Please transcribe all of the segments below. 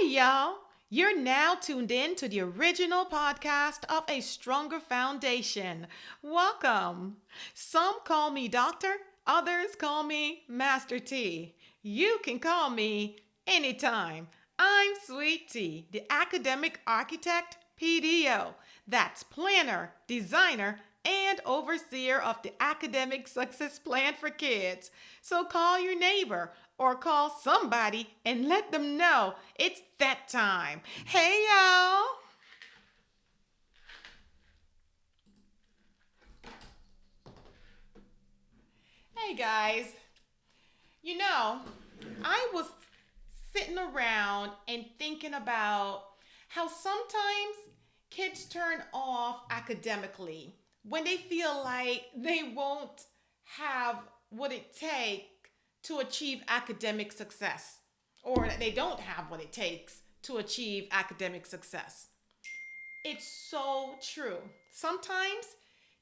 y'all. You're now tuned in to the original podcast of A Stronger Foundation. Welcome. Some call me Doctor, others call me Master T. You can call me anytime. I'm Sweet Tea, the academic architect, PDO. That's planner, designer, and overseer of the academic success plan for kids. So call your neighbor or call somebody and let them know it's that time. Hey, y'all. Hey, guys. You know, I was sitting around and thinking about how sometimes kids turn off academically when they feel like they won't have what it takes to achieve academic success, or that they don't have what it takes to achieve academic success. It's so true. Sometimes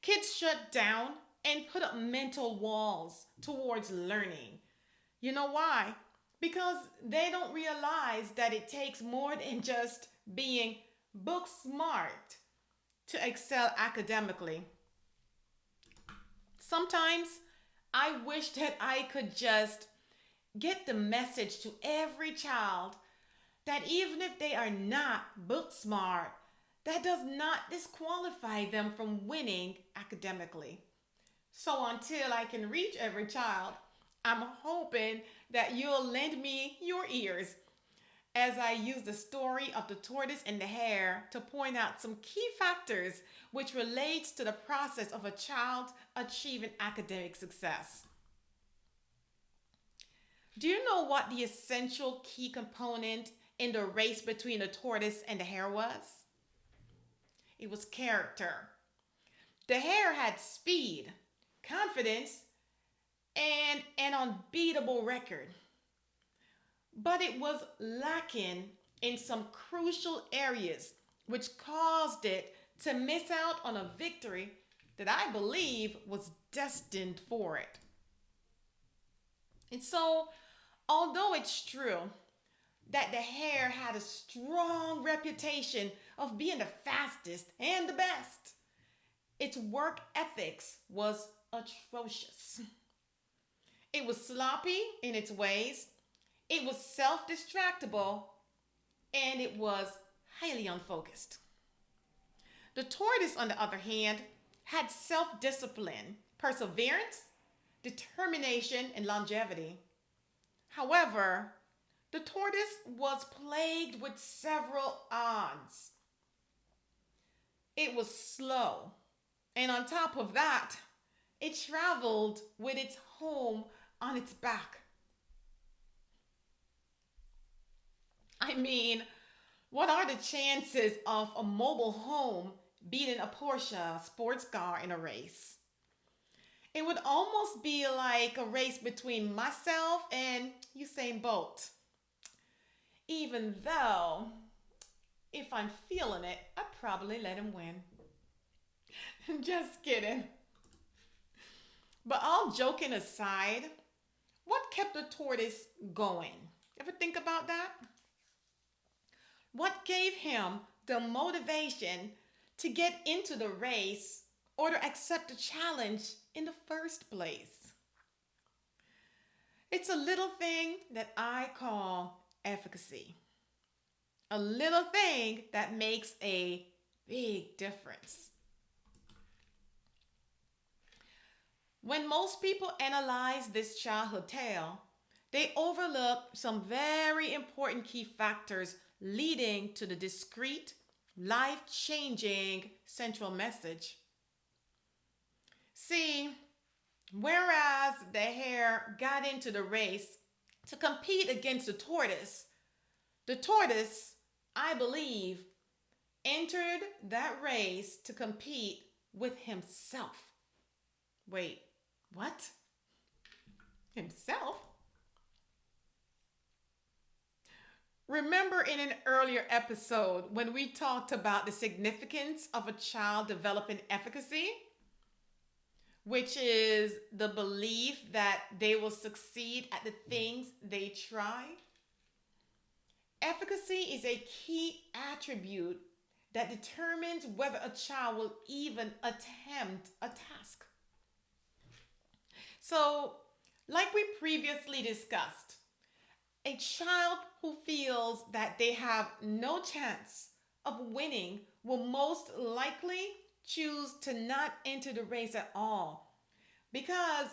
kids shut down and put up mental walls towards learning. You know why? Because they don't realize that it takes more than just being book smart to excel academically. Sometimes I wish that I could just get the message to every child that even if they are not book smart, that does not disqualify them from winning academically. So until I can reach every child, I'm hoping that you'll lend me your ears as I use the story of the tortoise and the hare to point out some key factors which relates to the process of a child achieving academic success. Do you know what the essential key component in the race between the tortoise and the hare was? It was character. The hare had speed, confidence, and an unbeatable record, but it was lacking in some crucial areas, which caused it to miss out on a victory that I believe was destined for it. And so, although it's true that the hare had a strong reputation of being the fastest and the best, its work ethics was atrocious. It was sloppy in its ways, it was self distractible, and it was highly unfocused. The tortoise, on the other hand, had self discipline, perseverance, determination, and longevity. However, the tortoise was plagued with several odds. It was slow, and on top of that, it traveled with its home on its back. I mean, what are the chances of a mobile home beating a Porsche sports car in a race? It would almost be like a race between myself and Usain Bolt. Even though, if I'm feeling it, I'd probably let him win. Just kidding. But all joking aside, what kept the tortoise going? Ever think about that? What gave him the motivation to get into the race or to accept the challenge in the first place? It's a little thing that I call efficacy. A little thing that makes a big difference. When most people analyze this childhood tale, they overlook some very important key factors leading to the discrete, life changing central message. See, whereas the hare got into the race to compete against the tortoise, I believe, entered that race to compete with himself. Wait, what? Himself? Remember in an earlier episode when we talked about the significance of a child developing efficacy, which is the belief that they will succeed at the things they try? Efficacy is a key attribute that determines whether a child will even attempt a task. So, like we previously discussed, a child who feels that they have no chance of winning will most likely choose to not enter the race at all because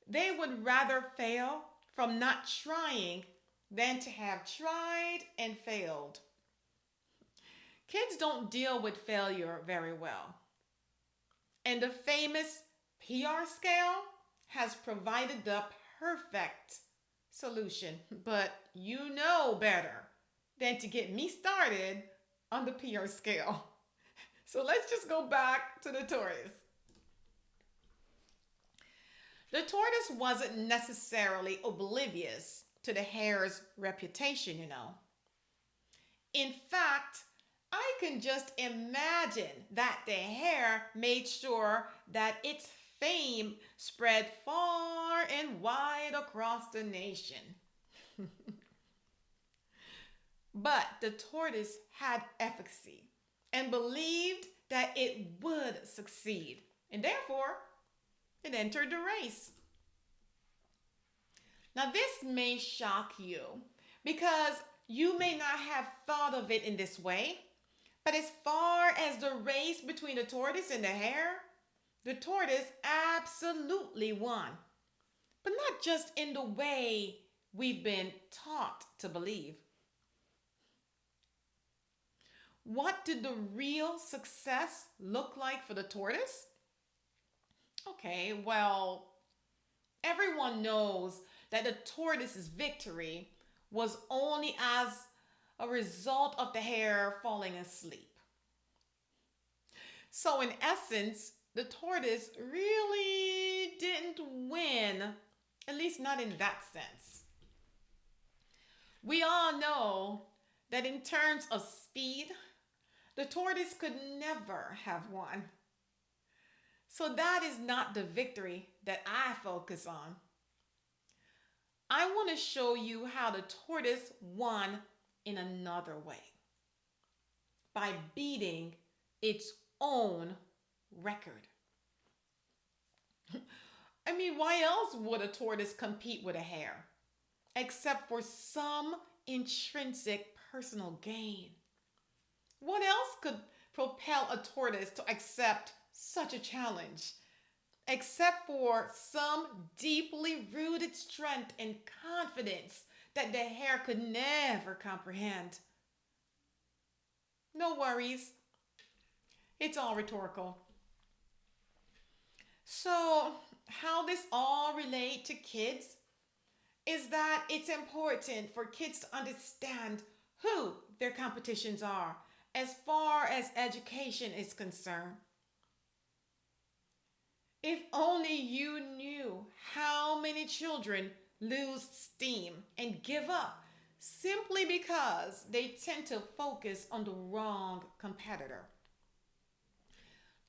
they would rather fail from not trying than to have tried and failed. Kids don't deal with failure very well. And the famous PR scale has provided the perfect solution. But you know better than to get me started on the PR scale. So let's just go back to the tortoise. The tortoise wasn't necessarily oblivious to the hare's reputation, you know. In fact, I can just imagine that the hare made sure that its fame spread far and wide across the nation. But the tortoise had efficacy and believed that it would succeed, and therefore it entered the race. Now, this may shock you because you may not have thought of it in this way, but as far as the race between the tortoise and the hare, the tortoise absolutely won. But not just in the way we've been taught to believe. What did the real success look like for the tortoise? Okay, well, everyone knows that the tortoise's victory was only as a result of the hare falling asleep. So, in essence, the tortoise really didn't win, at least not in that sense. We all know that in terms of speed, the tortoise could never have won. So, that is not the victory that I focus on. I want to show you how the tortoise won in another way by beating its own record. I mean, why else would a tortoise compete with a hare except for some intrinsic personal gain? What else could propel a tortoise to accept such a challenge except for some deeply rooted strength and confidence that the hare could never comprehend? No worries, it's all rhetorical. So, how this all relate to kids is that it's important for kids to understand who their competitions are as far as education is concerned. If only you knew how many children lose steam and give up simply because they tend to focus on the wrong competitor.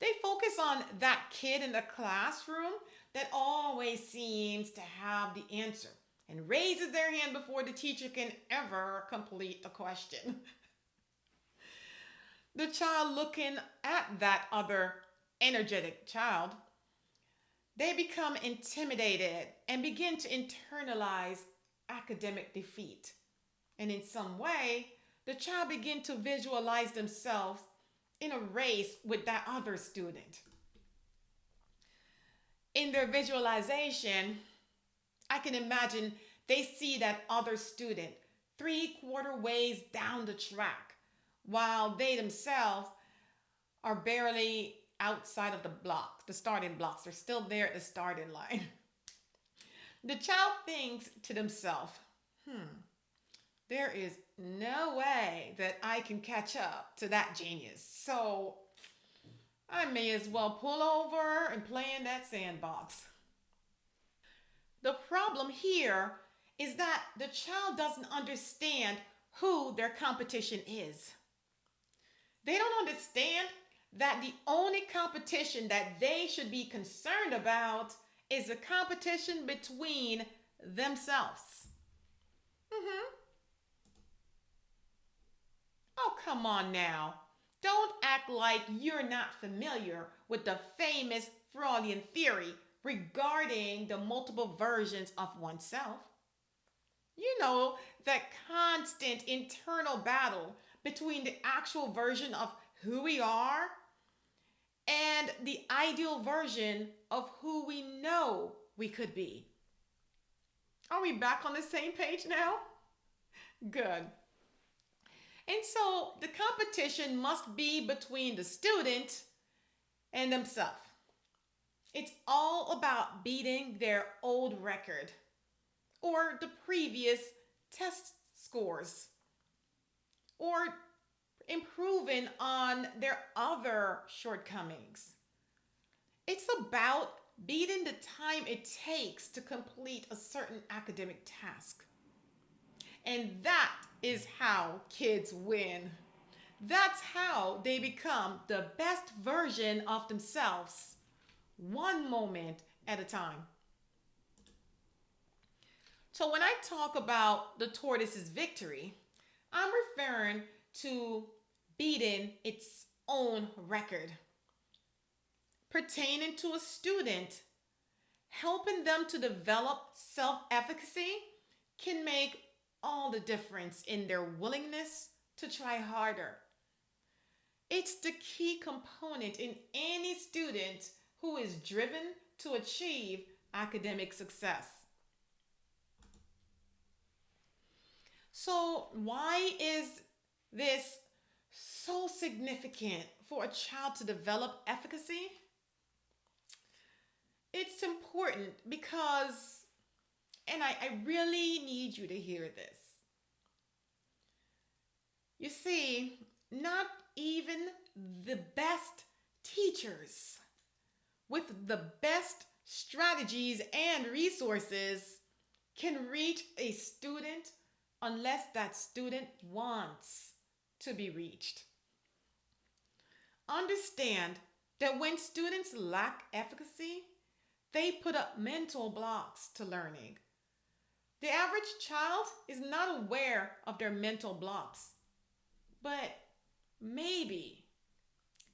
They focus on that kid in the classroom that always seems to have the answer and raises their hand before the teacher can ever complete the question. The child looking at that other energetic child, they become intimidated and begin to internalize academic defeat. And in some way, the child begin to visualize themselves in a race with that other student. In their visualization, I can imagine they see that other student 3/4 ways down the track while they themselves are barely outside of the blocks, the starting blocks. They're still there at the starting line. The child thinks to themselves, there is no way that I can catch up to that genius. So I may as well pull over and play in that sandbox. The problem here is that the child doesn't understand who their competition is. They don't understand that the only competition that they should be concerned about is the competition between themselves. Oh, come on now. Don't act like you're not familiar with the famous Freudian theory regarding the multiple versions of oneself. You know, that constant internal battle between the actual version of who we are and the ideal version of who we know we could be. Are we back on the same page now? Good. And so the competition must be between the student and themselves. It's all about beating their old record or the previous test scores or improving on their other shortcomings. It's about beating the time it takes to complete a certain academic task. And that is how kids win. That's how they become the best version of themselves, one moment at a time. So, when I talk about the tortoise's victory, I'm referring to beating its own record. Pertaining to a student, helping them to develop self efficacy can make all the difference in their willingness to try harder. It's the key component in any student who is driven to achieve academic success. So, why is this so significant for a child to develop efficacy? It's important because, and I really need you to hear this. You see, not even the best teachers with the best strategies and resources can reach a student unless that student wants to be reached. Understand that when students lack efficacy, they put up mental blocks to learning. The average child is not aware of their mental blocks, but maybe,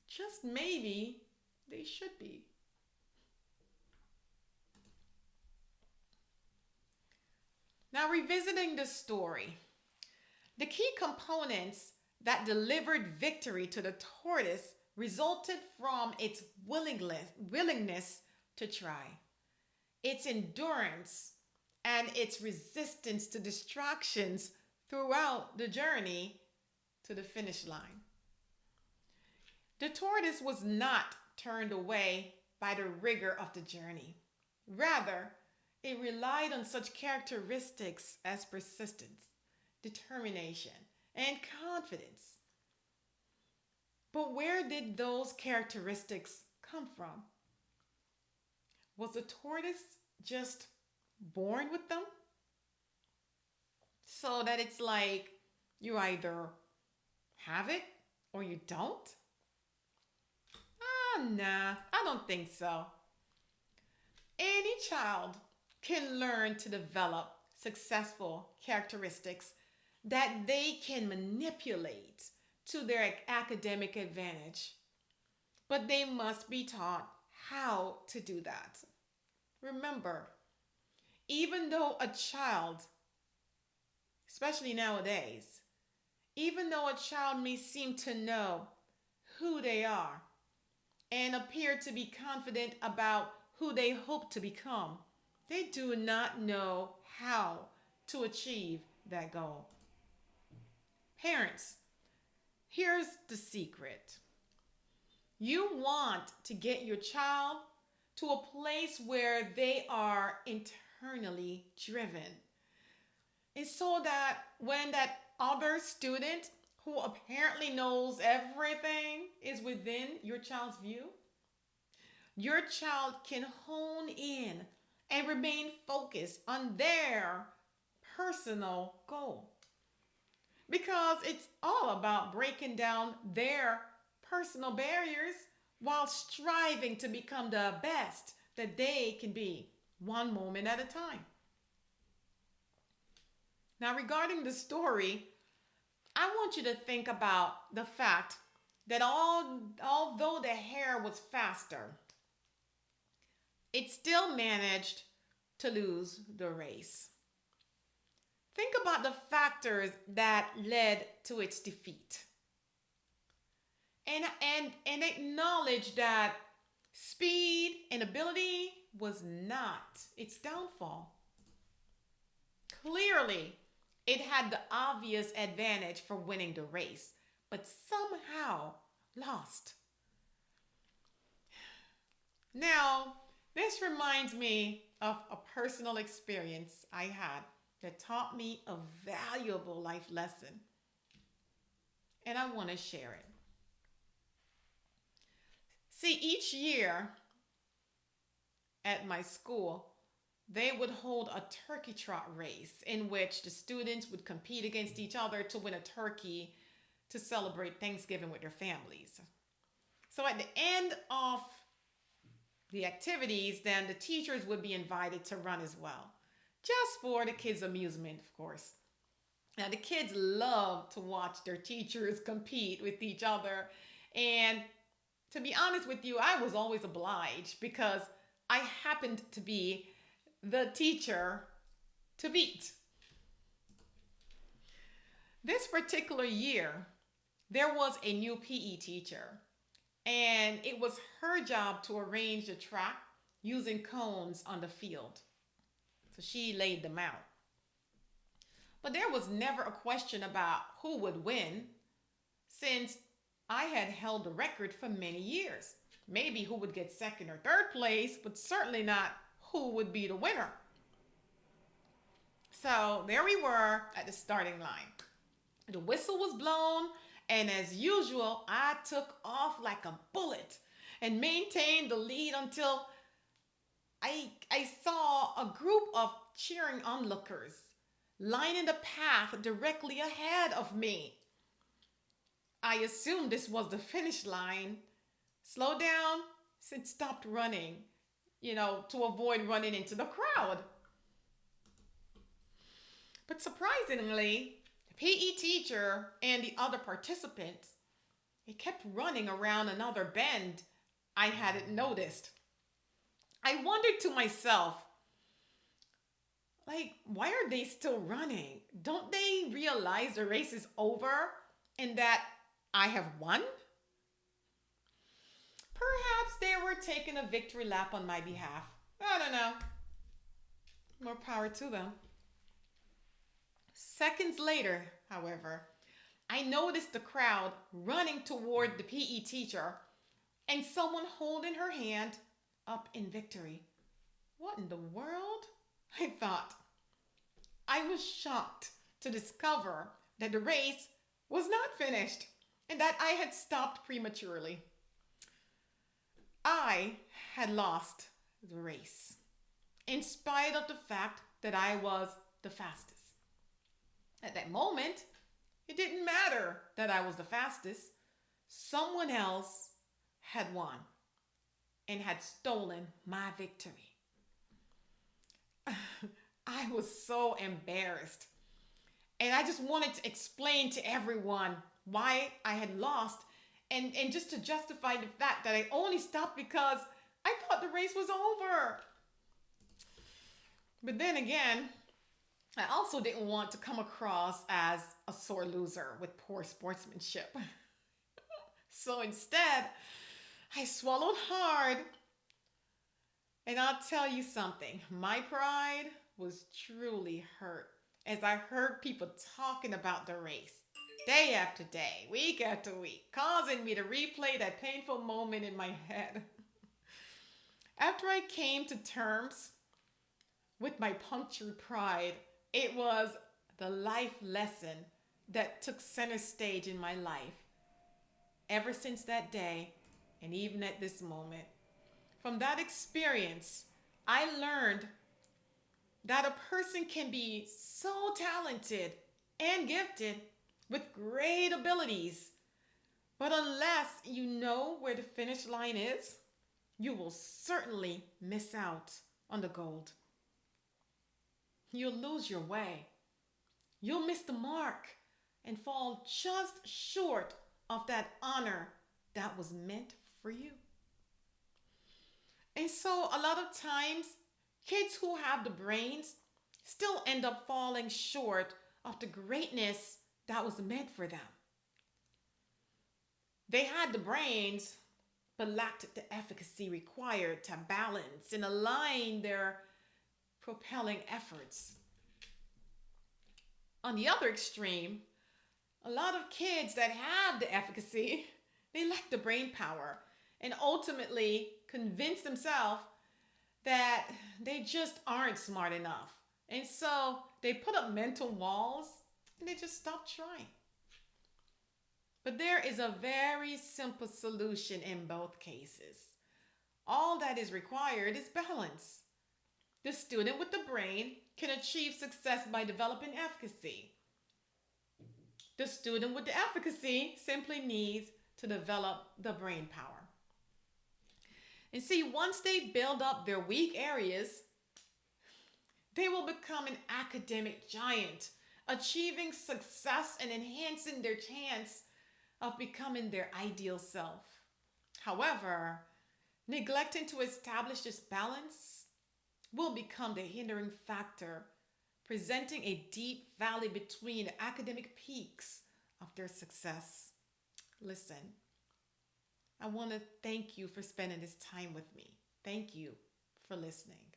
just maybe, they should be. Now, revisiting the story, the key components that delivered victory to the tortoise resulted from its willingness to try, its endurance, and its resistance to distractions throughout the journey to the finish line. The tortoise was not turned away by the rigor of the journey. Rather, it relied on such characteristics as persistence, determination, and confidence. But where did those characteristics come from? Was the tortoise just born with them? So that it's like you either have it or you don't? Nah, I don't think so. Any child can learn to develop successful characteristics that they can manipulate to their academic advantage. But they must be taught how to do that. Remember, even though a child, especially nowadays, even though a child may seem to know who they are and appear to be confident about who they hope to become, they do not know how to achieve that goal. Parents, here's the secret. You want to get your child to a place where they are internally driven. And so that when that other student who apparently knows everything is within your child's view, your child can hone in and remain focused on their personal goal. Because it's all about breaking down their personal barriers while striving to become the best that they can be, one moment at a time. Now, regarding the story, I want you to think about the fact that although the hare was faster, it still managed to lose the race. Think about the factors that led to its defeat. And acknowledge that speed and ability was not its downfall. Clearly, it had the obvious advantage for winning the race, but somehow lost. Now, this reminds me of a personal experience I had that taught me a valuable life lesson, and I want to share it. See, each year at my school, they would hold a turkey trot race in which the students would compete against each other to win a turkey to celebrate Thanksgiving with their families. So at the end of the activities, then the teachers would be invited to run as well, just for the kids' amusement, of course. Now, the kids love to watch their teachers compete with each other. And to be honest with you, I was always obliged because I happened to be the teacher to beat. This particular year, there was a new PE teacher, and it was her job to arrange the track using cones on the field. So she laid them out. But there was never a question about who would win since I had held the record for many years. Maybe who would get second or third place, but certainly not who would be the winner. So there we were at the starting line. The whistle was blown, and as usual, I took off like a bullet and maintained the lead until I saw a group of cheering onlookers lining the path directly ahead of me. I assumed this was the finish line, slowed down, and stopped running, to avoid running into the crowd. But surprisingly, the PE teacher and the other participants, they kept running around another bend I hadn't noticed. I wondered to myself, like, why are they still running? Don't they realize the race is over and that I have won? Perhaps they were taking a victory lap on my behalf. I don't know. More power to them. Seconds later, however, I noticed the crowd running toward the PE teacher and someone holding her hand up in victory. What in the world? I thought. I was shocked to discover that the race was not finished and that I had stopped prematurely. I had lost the race, in spite of the fact that I was the fastest. At that moment, it didn't matter that I was the fastest. Someone else had won and had stolen my victory. I was so embarrassed. And I just wanted to explain to everyone why I had lost and just to justify the fact that I only stopped because I thought the race was over. But then again, I also didn't want to come across as a sore loser with poor sportsmanship. So instead, I swallowed hard. And I'll tell you something, my pride was truly hurt as I heard people talking about the race day after day, week after week, causing me to replay that painful moment in my head. After I came to terms with my punctured pride, it was the life lesson that took center stage in my life ever since that day and even at this moment. From that experience, I learned that a person can be so talented and gifted with great abilities, but unless you know where the finish line is, you will certainly miss out on the gold. You'll lose your way. You'll miss the mark and fall just short of that honor that was meant for you. And so, a lot of times, kids who have the brains still end up falling short of the greatness that was meant for them. They had the brains, but lacked the efficacy required to balance and align their propelling efforts. On the other extreme, a lot of kids that have the efficacy, they lack the brain power and ultimately convince themselves that they just aren't smart enough. And so they put up mental walls and they just stop trying. But there is a very simple solution in both cases. All that is required is balance. The student with the brain can achieve success by developing efficacy. The student with the efficacy simply needs to develop the brain power. And see, once they build up their weak areas, they will become an academic giant, achieving success and enhancing their chance of becoming their ideal self. However, neglecting to establish this balance will become the hindering factor, presenting a deep valley between the academic peaks of their success. Listen, I want to thank you for spending this time with me. Thank you for listening.